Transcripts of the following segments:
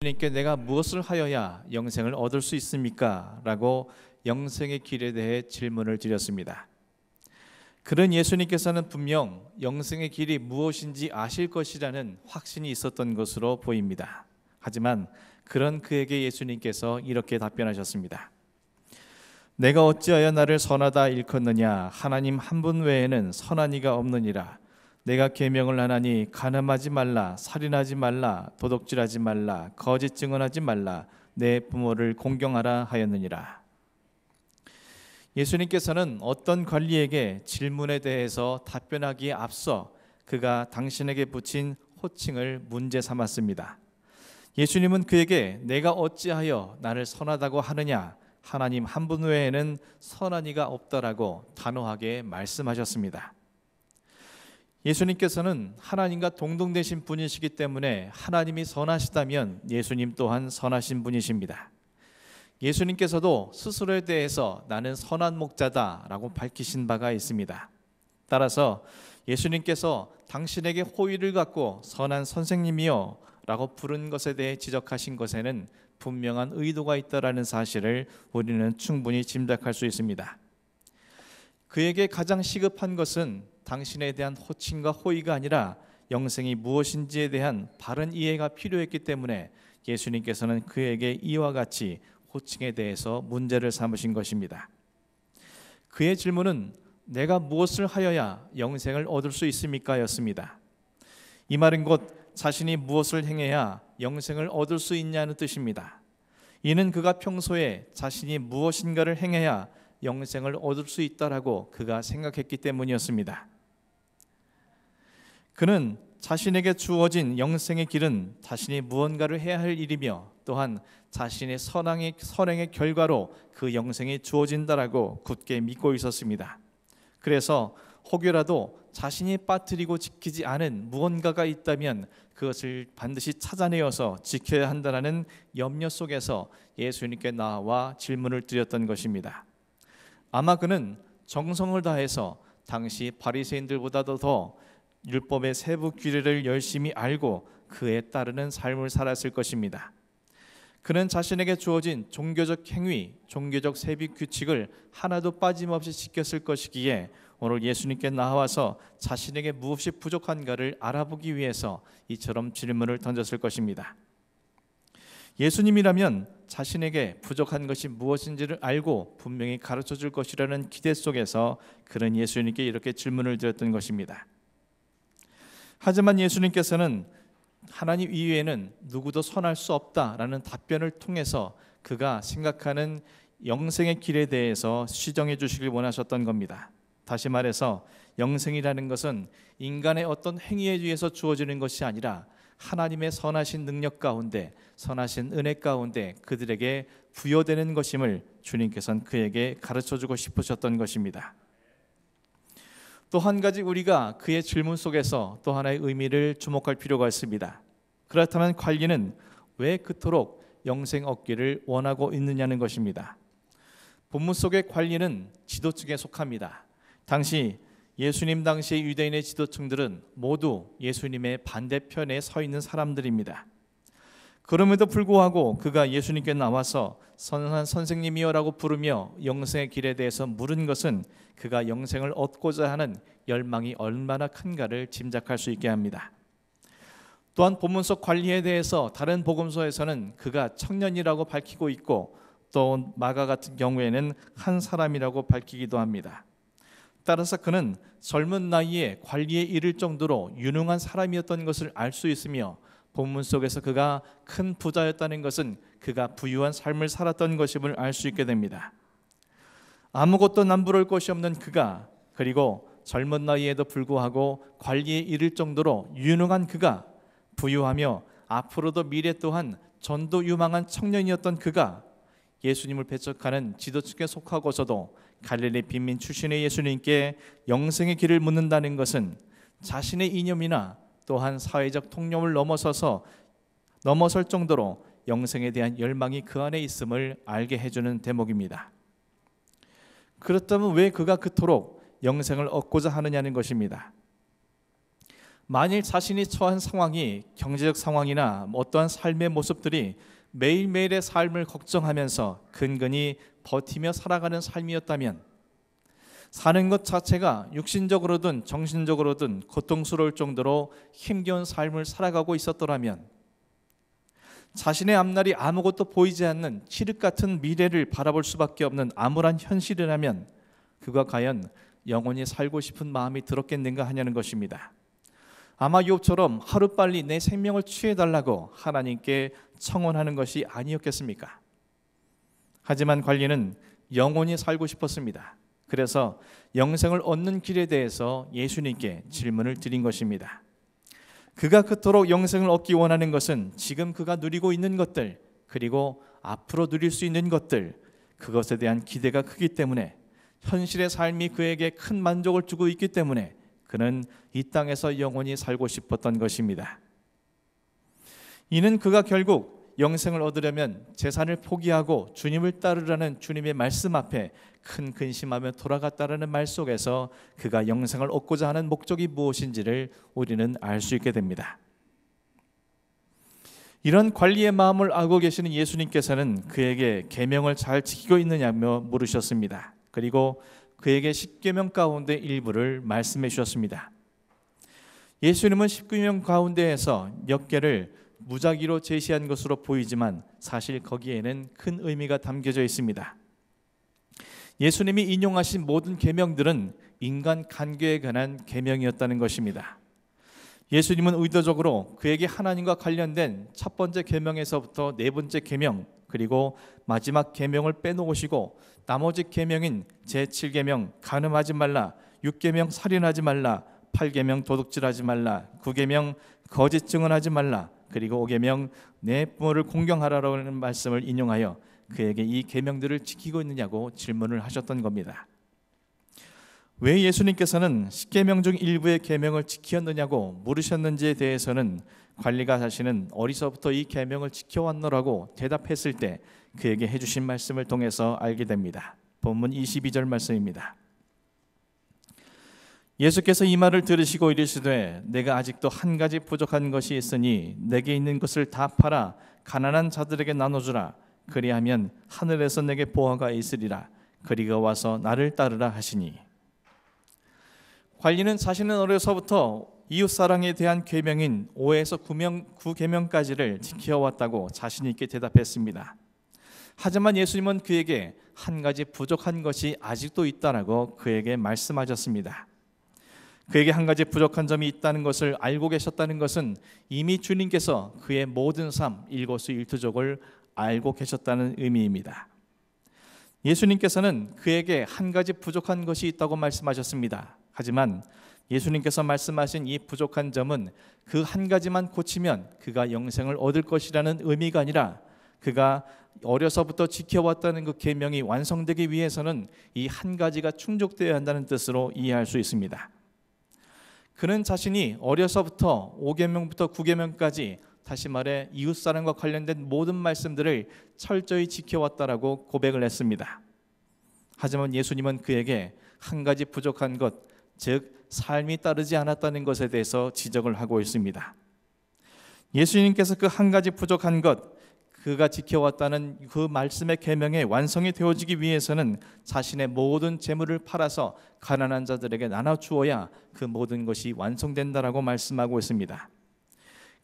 예수님께 내가 무엇을 하여야 영생을 얻을 수 있습니까? 라고 영생의 길에 대해 질문을 드렸습니다. 그런 예수님께서는 분명 영생의 길이 무엇인지 아실 것이라는 확신이 있었던 것으로 보입니다. 하지만 그런 그에게 예수님께서 이렇게 답변하셨습니다. 내가 어찌하여 나를 선하다 일컫느냐? 하나님 한 분 외에는 선한 이가 없느니라. 내가 계명을 하나니 간음하지 말라, 살인하지 말라, 도둑질하지 말라, 거짓 증언하지 말라, 내 부모를 공경하라 하였느니라. 예수님께서는 어떤 관리에게 질문에 대해서 답변하기에 앞서 그가 당신에게 붙인 호칭을 문제 삼았습니다. 예수님은 그에게 내가 어찌하여 나를 선하다고 하느냐? 하나님 한 분 외에는 선한 이가 없다라고 단호하게 말씀하셨습니다. 예수님께서는 하나님과 동등되신 분이시기 때문에 하나님이 선하시다면 예수님 또한 선하신 분이십니다. 예수님께서도 스스로에 대해서 나는 선한 목자다라고 밝히신 바가 있습니다. 따라서 예수님께서 당신에게 호의를 갖고 선한 선생님이여 라고 부른 것에 대해 지적하신 것에는 분명한 의도가 있다라는 사실을 우리는 충분히 짐작할 수 있습니다. 그에게 가장 시급한 것은 당신에 대한 호칭과 호의가 아니라 영생이 무엇인지에 대한 바른 이해가 필요했기 때문에 예수님께서는 그에게 이와 같이 호칭에 대해서 문제를 삼으신 것입니다. 그의 질문은 내가 무엇을 하여야 영생을 얻을 수 있습니까? 였습니다. 이 말은 곧 자신이 무엇을 행해야 영생을 얻을 수 있냐는 뜻입니다. 이는 그가 평소에 자신이 무엇인가를 행해야 영생을 얻을 수 있다라고 그가 생각했기 때문이었습니다. 그는 자신에게 주어진 영생의 길은 자신이 무언가를 해야 할 일이며 또한 자신의 선행의 결과로 그 영생이 주어진다라고 굳게 믿고 있었습니다. 그래서 혹여라도 자신이 빠뜨리고 지키지 않은 무언가가 있다면 그것을 반드시 찾아내어서 지켜야 한다는 염려 속에서 예수님께 나와 질문을 드렸던 것입니다. 아마 그는 정성을 다해서 당시 바리새인들보다도 더 율법의 세부 규례를 열심히 알고 그에 따르는 삶을 살았을 것입니다. 그는 자신에게 주어진 종교적 행위, 종교적 세비 규칙을 하나도 빠짐없이 지켰을 것이기에 오늘 예수님께 나와서 자신에게 무엇이 부족한가를 알아보기 위해서 이처럼 질문을 던졌을 것입니다. 예수님이라면 자신에게 부족한 것이 무엇인지를 알고 분명히 가르쳐 줄 것이라는 기대 속에서 그는 예수님께 이렇게 질문을 드렸던 것입니다. 하지만 예수님께서는 하나님 이외에는 누구도 선할 수 없다라는 답변을 통해서 그가 생각하는 영생의 길에 대해서 시정해 주시길 원하셨던 겁니다. 다시 말해서 영생이라는 것은 인간의 어떤 행위에 의해서 주어지는 것이 아니라 하나님의 선하신 능력 가운데, 선하신 은혜 가운데 그들에게 부여되는 것임을 주님께서는 그에게 가르쳐주고 싶으셨던 것입니다. 또 한 가지 우리가 그의 질문 속에서 또 하나의 의미를 주목할 필요가 있습니다. 그렇다면 관리는 왜 그토록 영생 얻기를 원하고 있느냐는 것입니다. 본문 속의 관리는 지도층에 속합니다. 당시 예수님 당시의 유대인의 지도층들은 모두 예수님의 반대편에 서 있는 사람들입니다. 그럼에도 불구하고 그가 예수님께 나와서 선한 선생님이여라고 부르며 영생의 길에 대해서 물은 것은 그가 영생을 얻고자 하는 열망이 얼마나 큰가를 짐작할 수 있게 합니다. 또한 본문 속 관리에 대해서 다른 복음서에서는 그가 청년이라고 밝히고 있고 또 마가 같은 경우에는 한 사람이라고 밝히기도 합니다. 따라서 그는 젊은 나이에 관리에 이를 정도로 유능한 사람이었던 것을 알 수 있으며 본문 속에서 그가 큰 부자였다는 것은 그가 부유한 삶을 살았던 것임을 알 수 있게 됩니다. 아무것도 남부러울 것이 없는 그가, 그리고 젊은 나이에도 불구하고 관리에 이를 정도로 유능한 그가, 부유하며 앞으로도 미래 또한 전도 유망한 청년이었던 그가 예수님을 배척하는 지도층에 속하고서도 갈릴리 빈민 출신의 예수님께 영생의 길을 묻는다는 것은 자신의 이념이나 또한 사회적 통념을 넘어설 정도로 영생에 대한 열망이 그 안에 있음을 알게 해주는 대목입니다. 그렇다면 왜 그가 그토록 영생을 얻고자 하느냐는 것입니다. 만일 자신이 처한 상황이 경제적 상황이나 어떠한 삶의 모습들이 매일매일의 삶을 걱정하면서 근근히 버티며 살아가는 삶이었다면, 사는 것 자체가 육신적으로든 정신적으로든 고통스러울 정도로 힘겨운 삶을 살아가고 있었더라면, 자신의 앞날이 아무것도 보이지 않는 칠흑 같은 미래를 바라볼 수밖에 없는 암울한 현실이라면 그가 과연 영원히 살고 싶은 마음이 들었겠는가 하냐는 것입니다. 아마 욥처럼 하루빨리 내 생명을 취해달라고 하나님께 청원하는 것이 아니었겠습니까? 하지만 관리는 영원히 살고 싶었습니다. 그래서 영생을 얻는 길에 대해서 예수님께 질문을 드린 것입니다. 그가 그토록 영생을 얻기 원하는 것은 지금 그가 누리고 있는 것들, 그리고 앞으로 누릴 수 있는 것들, 그것에 대한 기대가 크기 때문에, 현실의 삶이 그에게 큰 만족을 주고 있기 때문에 그는 이 땅에서 영원히 살고 싶었던 것입니다. 이는 그가 결국 영생을 얻으려면 재산을 포기하고 주님을 따르라는 주님의 말씀 앞에 큰 근심하며 돌아갔다라는 말 속에서 그가 영생을 얻고자 하는 목적이 무엇인지를 우리는 알 수 있게 됩니다. 이런 관리의 마음을 알고 계시는 예수님께서는 그에게 계명을 잘 지키고 있느냐며 물으셨습니다. 그리고 그에게 십계명 가운데 일부를 말씀해 주셨습니다. 예수님은 십계명 가운데에서 몇 개를 무작위로 제시한 것으로 보이지만 사실 거기에는 큰 의미가 담겨져 있습니다. 예수님이 인용하신 모든 계명들은 인간 관계에 관한 계명이었다는 것입니다. 예수님은 의도적으로 그에게 하나님과 관련된 첫 번째 계명에서부터 네 번째 계명, 그리고 마지막 계명을 빼놓으시고 나머지 계명인 제7계명 간음하지 말라, 6계명 살인하지 말라, 8계명 도둑질하지 말라, 9계명 거짓 증언하지 말라, 그리고 5계명 내 부모를 공경하라라는 말씀을 인용하여 그에게 이 계명들을 지키고 있느냐고 질문을 하셨던 겁니다. 왜 예수님께서는 10계명 중 일부의 계명을 지켰느냐고 물으셨는지에 대해서는 관리가 자신은 어리서부터 이 계명을 지켜왔노라고 대답했을 때 그에게 해주신 말씀을 통해서 알게 됩니다. 본문 22절 말씀입니다. 예수께서 이 말을 들으시고 이르시되 내가 아직도 한 가지 부족한 것이 있으니 내게 있는 것을 다 팔아 가난한 자들에게 나눠주라. 그리하면 하늘에서 내게 보화가 있으리라. 그리가 와서 나를 따르라 하시니. 관리는 자신은 어려서부터 이웃사랑에 대한 계명인 5에서 9계명까지를 지켜왔다고 자신 있게 대답했습니다. 하지만 예수님은 그에게 한 가지 부족한 것이 아직도 있다라고 그에게 말씀하셨습니다. 그에게 한 가지 부족한 점이 있다는 것을 알고 계셨다는 것은 이미 주님께서 그의 모든 삶 일거수일투족을 알고 계셨다는 의미입니다. 예수님께서는 그에게 한 가지 부족한 것이 있다고 말씀하셨습니다. 하지만 예수님께서 말씀하신 이 부족한 점은 그 한 가지만 고치면 그가 영생을 얻을 것이라는 의미가 아니라, 그가 어려서부터 지켜왔다는 그 계명이 완성되기 위해서는 이 한 가지가 충족되어야 한다는 뜻으로 이해할 수 있습니다. 그는 자신이 어려서부터 5계명부터 9계명까지, 다시 말해 이웃사랑과 관련된 모든 말씀들을 철저히 지켜왔다라고 고백을 했습니다. 하지만 예수님은 그에게 한 가지 부족한 것, 즉 삶이 따르지 않았다는 것에 대해서 지적을 하고 있습니다. 예수님께서 그 한 가지 부족한 것, 그가 지켜왔다는 그 말씀의 계명의 완성이 되어지기 위해서는 자신의 모든 재물을 팔아서 가난한 자들에게 나눠주어야 그 모든 것이 완성된다라고 말씀하고 있습니다.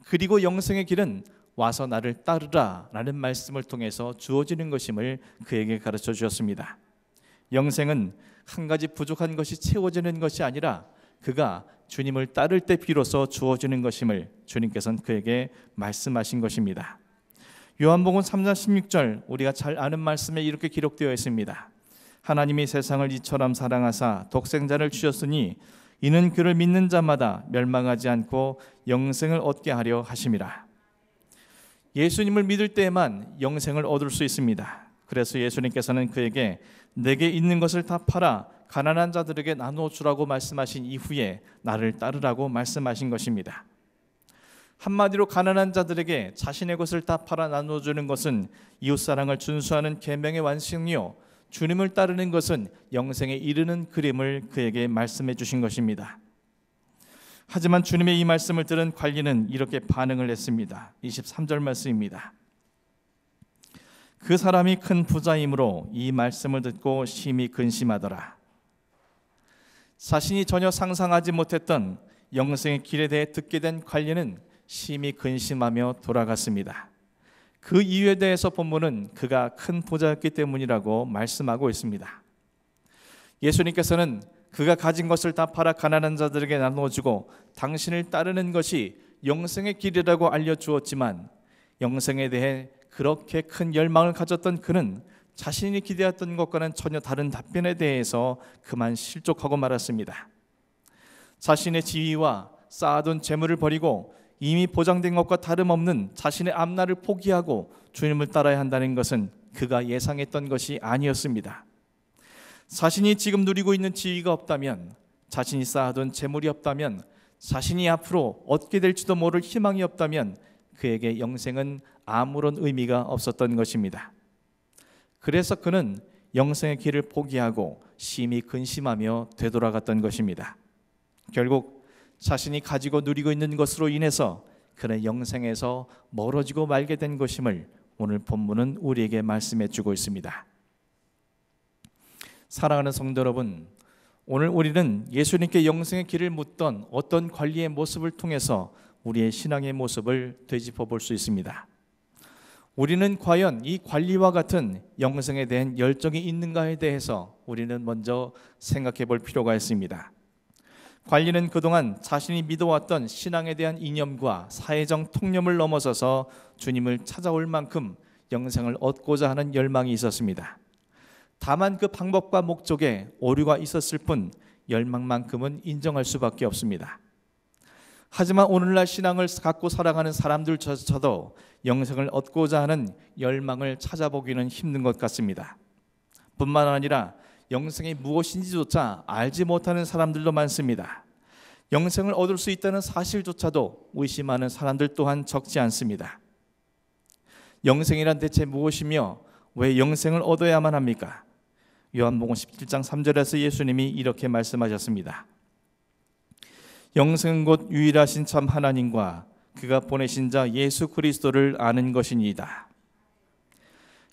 그리고 영생의 길은 와서 나를 따르라 라는 말씀을 통해서 주어지는 것임을 그에게 가르쳐 주셨습니다. 영생은 한 가지 부족한 것이 채워지는 것이 아니라 그가 주님을 따를 때 비로소 주어지는 것임을 주님께서는 그에게 말씀하신 것입니다. 요한복음 3장 16절, 우리가 잘 아는 말씀에 이렇게 기록되어 있습니다. 하나님이 세상을 이처럼 사랑하사 독생자를 주셨으니 이는 그를 믿는 자마다 멸망하지 않고 영생을 얻게 하려 하심이라. 예수님을 믿을 때에만 영생을 얻을 수 있습니다. 그래서 예수님께서는 그에게 내게 있는 것을 다 팔아 가난한 자들에게 나누어 주라고 말씀하신 이후에 나를 따르라고 말씀하신 것입니다. 한마디로 가난한 자들에게 자신의 것을 다 팔아 나누어 주는 것은 이웃사랑을 준수하는 계명의 완성이요, 주님을 따르는 것은 영생에 이르는 그림을 그에게 말씀해 주신 것입니다. 하지만 주님의 이 말씀을 들은 관리는 이렇게 반응을 했습니다. 23절 말씀입니다. 그 사람이 큰 부자이므로 이 말씀을 듣고 심히 근심하더라. 자신이 전혀 상상하지 못했던 영생의 길에 대해 듣게 된 관리는 심히 근심하며 돌아갔습니다. 그 이유에 대해서 본문은 그가 큰 부자였기 때문이라고 말씀하고 있습니다. 예수님께서는 그가 가진 것을 다 팔아 가난한 자들에게 나눠주고 당신을 따르는 것이 영생의 길이라고 알려주었지만, 영생에 대해 그렇게 큰 열망을 가졌던 그는 자신이 기대했던 것과는 전혀 다른 답변에 대해서 그만 실족하고 말았습니다. 자신의 지위와 쌓아둔 재물을 버리고 이미 보장된 것과 다름없는 자신의 앞날을 포기하고 주님을 따라야 한다는 것은 그가 예상했던 것이 아니었습니다. 자신이 지금 누리고 있는 지위가 없다면, 자신이 쌓아둔 재물이 없다면, 자신이 앞으로 얻게 될지도 모를 희망이 없다면 그에게 영생은 아무런 의미가 없었던 것입니다. 그래서 그는 영생의 길을 포기하고 심히 근심하며 되돌아갔던 것입니다. 결국 자신이 가지고 누리고 있는 것으로 인해서 그는 영생에서 멀어지고 말게 된 것임을 오늘 본문은 우리에게 말씀해 주고 있습니다. 사랑하는 성도 여러분, 오늘 우리는 예수님께 영생의 길을 묻던 어떤 관리의 모습을 통해서 우리의 신앙의 모습을 되짚어 볼 수 있습니다. 우리는 과연 이 관리와 같은 영생에 대한 열정이 있는가에 대해서 우리는 먼저 생각해 볼 필요가 있습니다. 관리는 그동안 자신이 믿어왔던 신앙에 대한 이념과 사회적 통념을 넘어서서 주님을 찾아올 만큼 영생을 얻고자 하는 열망이 있었습니다. 다만 그 방법과 목적에 오류가 있었을 뿐 열망만큼은 인정할 수밖에 없습니다. 하지만 오늘날 신앙을 갖고 살아가는 사람들조차도 영생을 얻고자 하는 열망을 찾아보기는 힘든 것 같습니다. 뿐만 아니라 영생이 무엇인지조차 알지 못하는 사람들도 많습니다. 영생을 얻을 수 있다는 사실조차도 의심하는 사람들 또한 적지 않습니다. 영생이란 대체 무엇이며 왜 영생을 얻어야만 합니까? 요한복음 17장 3절에서 예수님이 이렇게 말씀하셨습니다. 영생은 곧 유일하신 참 하나님과 그가 보내신 자 예수 그리스도를 아는 것이니이다.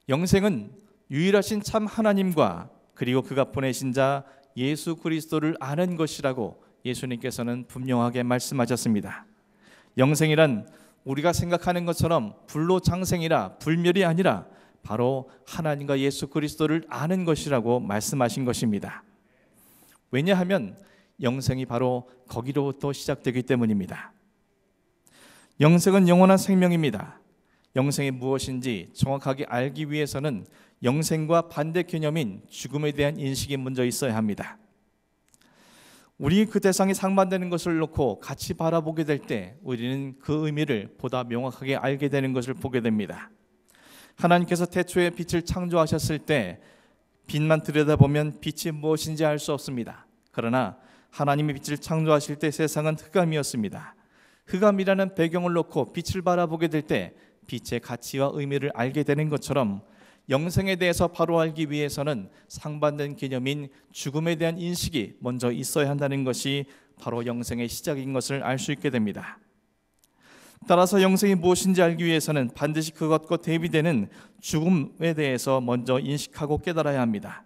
영생은 유일하신 참 하나님과 그리고 그가 보내신 자 예수 그리스도를 아는 것이라고 예수님께서는 분명하게 말씀하셨습니다. 영생이란 우리가 생각하는 것처럼 불로장생이라 불멸이 아니라 바로 하나님과 예수 그리스도를 아는 것이라고 말씀하신 것입니다. 왜냐하면 영생이 바로 거기로부터 시작되기 때문입니다. 영생은 영원한 생명입니다. 영생이 무엇인지 정확하게 알기 위해서는 영생과 반대 개념인 죽음에 대한 인식이 먼저 있어야 합니다. 우리 그 대상이 상반되는 것을 놓고 같이 바라보게 될 때 우리는 그 의미를 보다 명확하게 알게 되는 것을 보게 됩니다. 하나님께서 태초에 빛을 창조하셨을 때 빛만 들여다보면 빛이 무엇인지 알 수 없습니다. 그러나 하나님이 빛을 창조하실 때 세상은 흑암이었습니다. 흑암이라는 배경을 놓고 빛을 바라보게 될 때 빛의 가치와 의미를 알게 되는 것처럼 영생에 대해서 바로 알기 위해서는 상반된 개념인 죽음에 대한 인식이 먼저 있어야 한다는 것이 바로 영생의 시작인 것을 알 수 있게 됩니다. 따라서 영생이 무엇인지 알기 위해서는 반드시 그것과 대비되는 죽음에 대해서 먼저 인식하고 깨달아야 합니다.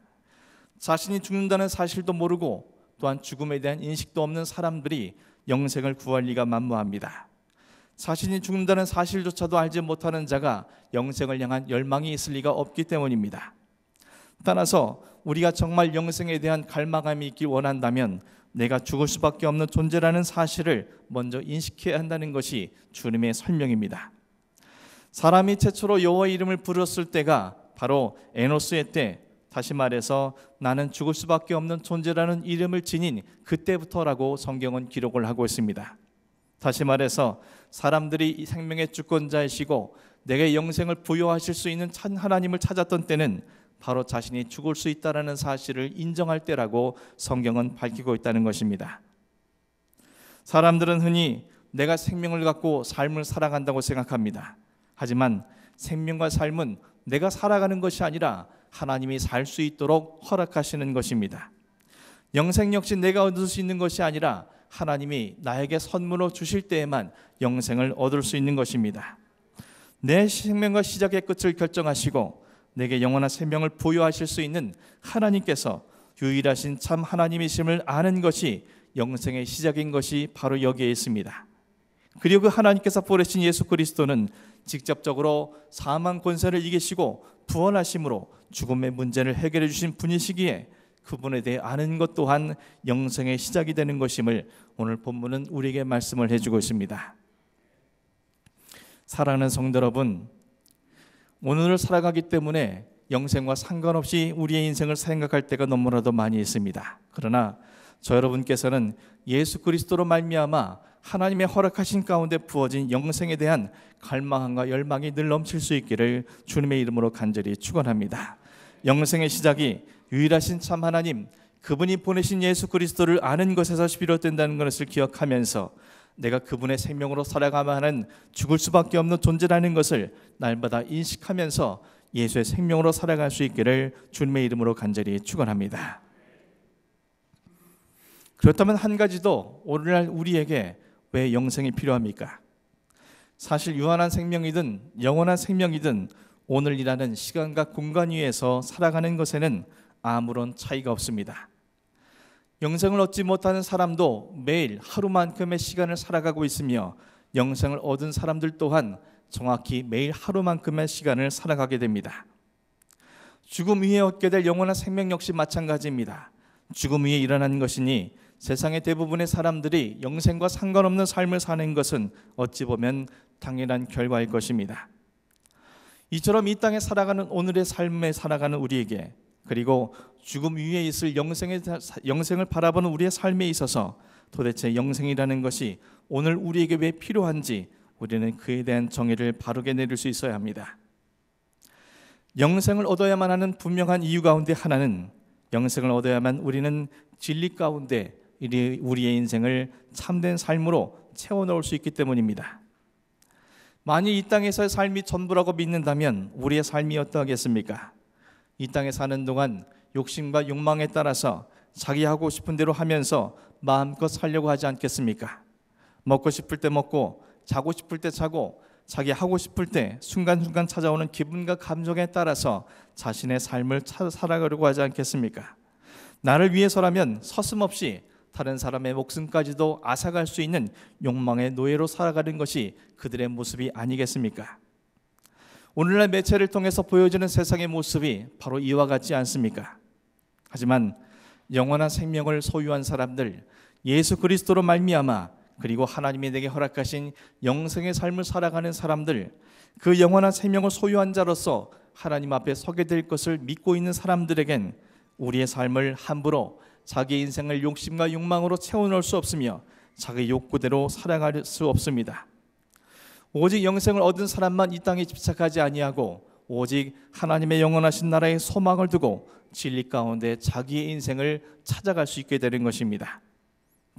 자신이 죽는다는 사실도 모르고 또한 죽음에 대한 인식도 없는 사람들이 영생을 구할 리가 만무합니다. 자신이 죽는다는 사실조차도 알지 못하는 자가 영생을 향한 열망이 있을 리가 없기 때문입니다. 따라서 우리가 정말 영생에 대한 갈망함이 있길 원한다면 내가 죽을 수밖에 없는 존재라는 사실을 먼저 인식해야 한다는 것이 주님의 설명입니다. 사람이 최초로 여호와의 이름을 부르었을 때가 바로 에노스의 때, 다시 말해서 나는 죽을 수밖에 없는 존재라는 이름을 지닌 그때부터라고 성경은 기록을 하고 있습니다. 다시 말해서 사람들이 이 생명의 주권자이시고 내게 영생을 부여하실 수 있는 참 하나님을 찾았던 때는 바로 자신이 죽을 수 있다는 사실을 인정할 때라고 성경은 밝히고 있다는 것입니다. 사람들은 흔히 내가 생명을 갖고 삶을 살아간다고 생각합니다. 하지만 생명과 삶은 내가 살아가는 것이 아니라 하나님이 살 수 있도록 허락하시는 것입니다. 영생 역시 내가 얻을 수 있는 것이 아니라 하나님이 나에게 선물로 주실 때에만 영생을 얻을 수 있는 것입니다. 내 생명과 시작의 끝을 결정하시고 내게 영원한 생명을 부여하실 수 있는 하나님께서 유일하신 참 하나님이심을 아는 것이 영생의 시작인 것이 바로 여기에 있습니다. 그리고 그 하나님께서 보내신 예수 그리스도는 직접적으로 사망 권세를 이기시고 부활하심으로 죽음의 문제를 해결해 주신 분이시기에 그분에 대해 아는 것 또한 영생의 시작이 되는 것임을 오늘 본문은 우리에게 말씀을 해주고 있습니다. 사랑하는 성도 여러분, 오늘을 살아가기 때문에 영생과 상관없이 우리의 인생을 생각할 때가 너무나도 많이 있습니다. 그러나 저 여러분께서는 예수 그리스도로 말미암아 하나님의 허락하신 가운데 부어진 영생에 대한 갈망과 열망이 늘 넘칠 수 있기를 주님의 이름으로 간절히 축원합니다. 영생의 시작이 유일하신 참 하나님, 그분이 보내신 예수 그리스도를 아는 것에서 비롯된다는 것을 기억하면서 내가 그분의 생명으로 살아가야 하는 죽을 수밖에 없는 존재라는 것을 날마다 인식하면서 예수의 생명으로 살아갈 수 있기를 주님의 이름으로 간절히 축원합니다. 그렇다면 한 가지 더, 오늘날 우리에게 왜 영생이 필요합니까? 사실 유한한 생명이든 영원한 생명이든 오늘이라는 시간과 공간 위에서 살아가는 것에는 아무런 차이가 없습니다. 영생을 얻지 못하는 사람도 매일 하루만큼의 시간을 살아가고 있으며 영생을 얻은 사람들 또한 정확히 매일 하루만큼의 시간을 살아가게 됩니다. 죽음 위에 얻게 될 영원한 생명 역시 마찬가지입니다. 죽음 위에 일어나는 것이니 세상의 대부분의 사람들이 영생과 상관없는 삶을 사는 것은 어찌 보면 당연한 결과일 것입니다. 이처럼 이 땅에 살아가는 오늘의 삶에 살아가는 우리에게, 그리고 죽음 위에 있을 영생을 바라보는 우리의 삶에 있어서 도대체 영생이라는 것이 오늘 우리에게 왜 필요한지 우리는 그에 대한 정의를 바르게 내릴 수 있어야 합니다. 영생을 얻어야만 하는 분명한 이유 가운데 하나는, 영생을 얻어야만 우리는 진리 가운데 우리의 인생을 참된 삶으로 채워넣을 수 있기 때문입니다. 만일 이 땅에서의 삶이 전부라고 믿는다면 우리의 삶이 어떠하겠습니까? 이 땅에 사는 동안 욕심과 욕망에 따라서 자기 하고 싶은 대로 하면서 마음껏 살려고 하지 않겠습니까? 먹고 싶을 때 먹고 자고 싶을 때 자고 자기 하고 싶을 때 순간순간 찾아오는 기분과 감정에 따라서 자신의 삶을 살아가려고 하지 않겠습니까? 나를 위해서라면 서슴없이 다른 사람의 목숨까지도 앗아갈 수 있는 욕망의 노예로 살아가는 것이 그들의 모습이 아니겠습니까? 오늘날 매체를 통해서 보여지는 세상의 모습이 바로 이와 같지 않습니까? 하지만 영원한 생명을 소유한 사람들, 예수 그리스도로 말미암아 그리고 하나님이 내게 허락하신 영생의 삶을 살아가는 사람들, 그 영원한 생명을 소유한 자로서 하나님 앞에 서게 될 것을 믿고 있는 사람들에겐 우리의 삶을 함부로 자기 인생을 욕심과 욕망으로 채워넣을 수 없으며 자기 욕구대로 살아갈 수 없습니다. 오직 영생을 얻은 사람만 이 땅에 집착하지 아니하고 오직 하나님의 영원하신 나라에 소망을 두고 진리 가운데 자기의 인생을 찾아갈 수 있게 되는 것입니다.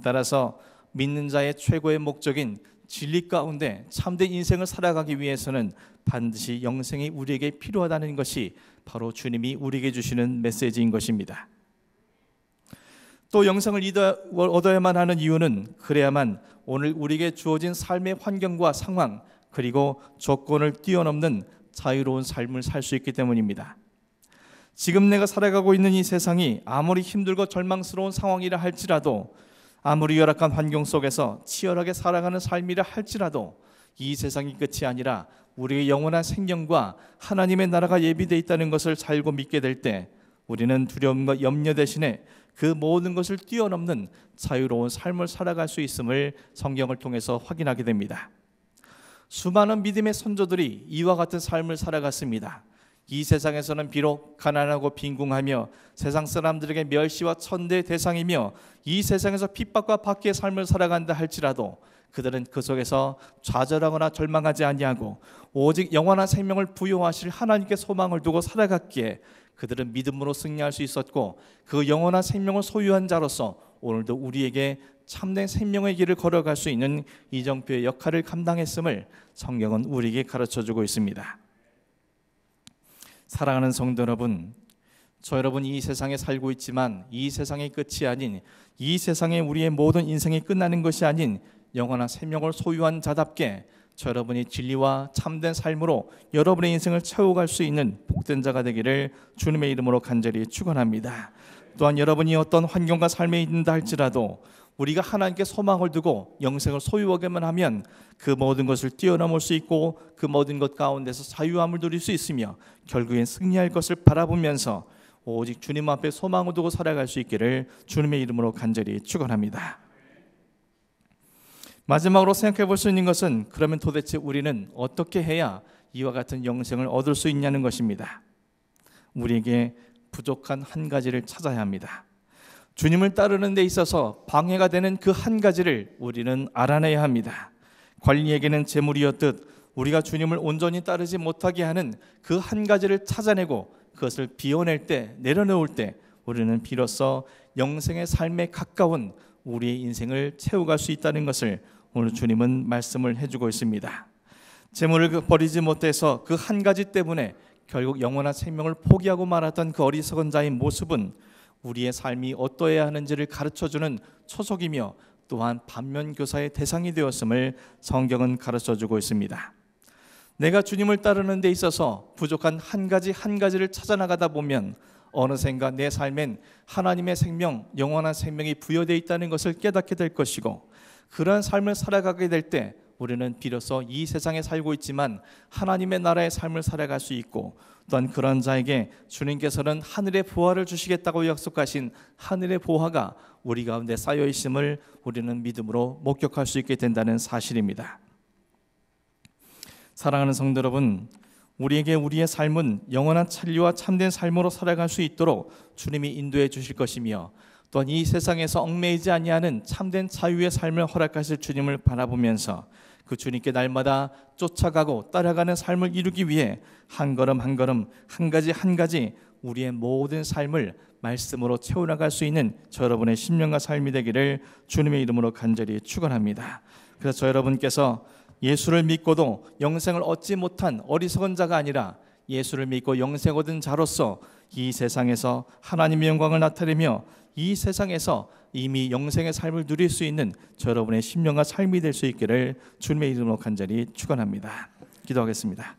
따라서 믿는 자의 최고의 목적인 진리 가운데 참된 인생을 살아가기 위해서는 반드시 영생이 우리에게 필요하다는 것이 바로 주님이 우리에게 주시는 메시지인 것입니다. 또 영생을 얻어야만 하는 이유는 그래야만 오늘 우리에게 주어진 삶의 환경과 상황 그리고 조건을 뛰어넘는 자유로운 삶을 살 수 있기 때문입니다. 지금 내가 살아가고 있는 이 세상이 아무리 힘들고 절망스러운 상황이라 할지라도, 아무리 열악한 환경 속에서 치열하게 살아가는 삶이라 할지라도 이 세상이 끝이 아니라 우리의 영원한 생명과 하나님의 나라가 예비되어 있다는 것을 알고 믿게 될 때 우리는 두려움과 염려 대신에 그 모든 것을 뛰어넘는 자유로운 삶을 살아갈 수 있음을 성경을 통해서 확인하게 됩니다. 수많은 믿음의 선조들이 이와 같은 삶을 살아갔습니다. 이 세상에서는 비록 가난하고 빈궁하며 세상 사람들에게 멸시와 천대의 대상이며 이 세상에서 핍박과 박해의 삶을 살아간다 할지라도 그들은 그 속에서 좌절하거나 절망하지 아니하고 오직 영원한 생명을 부여하실 하나님께 소망을 두고 살아갔기에 그들은 믿음으로 승리할 수 있었고, 그 영원한 생명을 소유한 자로서 오늘도 우리에게 참된 생명의 길을 걸어갈 수 있는 이정표의 역할을 감당했음을 성경은 우리에게 가르쳐주고 있습니다. 사랑하는 성도 여러분, 저 여러분이 이 세상에 살고 있지만 이 세상의 끝이 아닌, 이 세상에 우리의 모든 인생이 끝나는 것이 아닌 영원한 생명을 소유한 자답게 저 여러분이 진리와 참된 삶으로 여러분의 인생을 채워갈 수 있는 복된 자가 되기를 주님의 이름으로 간절히 축원합니다. 또한 여러분이 어떤 환경과 삶에 있는다 할지라도 우리가 하나님께 소망을 두고 영생을 소유하게만 하면 그 모든 것을 뛰어넘을 수 있고 그 모든 것 가운데서 자유함을 누릴 수 있으며 결국엔 승리할 것을 바라보면서 오직 주님 앞에 소망을 두고 살아갈 수 있기를 주님의 이름으로 간절히 축원합니다. 마지막으로 생각해 볼 수 있는 것은, 그러면 도대체 우리는 어떻게 해야 이와 같은 영생을 얻을 수 있냐는 것입니다. 우리에게 부족한 한 가지를 찾아야 합니다. 주님을 따르는 데 있어서 방해가 되는 그 한 가지를 우리는 알아내야 합니다. 관리에게는 재물이었듯 우리가 주님을 온전히 따르지 못하게 하는 그 한 가지를 찾아내고 그것을 비워낼 때, 내려놓을 때 우리는 비로소 영생의 삶에 가까운 우리의 인생을 채워갈 수 있다는 것을 오늘 주님은 말씀을 해주고 있습니다. 재물을 버리지 못해서 그 한 가지 때문에 결국 영원한 생명을 포기하고 말았던 그 어리석은 자의 모습은 우리의 삶이 어떠해야 하는지를 가르쳐주는 초석이며 또한 반면교사의 대상이 되었음을 성경은 가르쳐주고 있습니다. 내가 주님을 따르는 데 있어서 부족한 한 가지를 찾아나가다 보면 어느샌가 내 삶엔 하나님의 생명, 영원한 생명이 부여되어 있다는 것을 깨닫게 될 것이고, 그러한 삶을 살아가게 될 때 우리는 비로소 이 세상에 살고 있지만 하나님의 나라의 삶을 살아갈 수 있고, 또한 그런 자에게 주님께서는 하늘의 보화를 주시겠다고 약속하신 하늘의 보화가 우리 가운데 쌓여 있음을 우리는 믿음으로 목격할 수 있게 된다는 사실입니다. 사랑하는 성도 여러분, 우리에게 우리의 삶은 영원한 진리와 참된 삶으로 살아갈 수 있도록 주님이 인도해 주실 것이며, 또한 이 세상에서 얽매이지 아니하는 참된 자유의 삶을 허락하실 주님을 바라보면서 그 주님께 날마다 쫓아가고 따라가는 삶을 이루기 위해 한 걸음 한 걸음, 한 가지 우리의 모든 삶을 말씀으로 채워나갈 수 있는 저 여러분의 신명과 삶이 되기를 주님의 이름으로 간절히 축원합니다. 그래서 저 여러분께서 예수를 믿고도 영생을 얻지 못한 어리석은 자가 아니라 예수를 믿고 영생 얻은 자로서 이 세상에서 하나님의 영광을 나타내며 이 세상에서 이미 영생의 삶을 누릴 수 있는 저 여러분의 심령과 삶이 될 수 있기를 주님의 이름으로 간절히 축원합니다. 기도하겠습니다.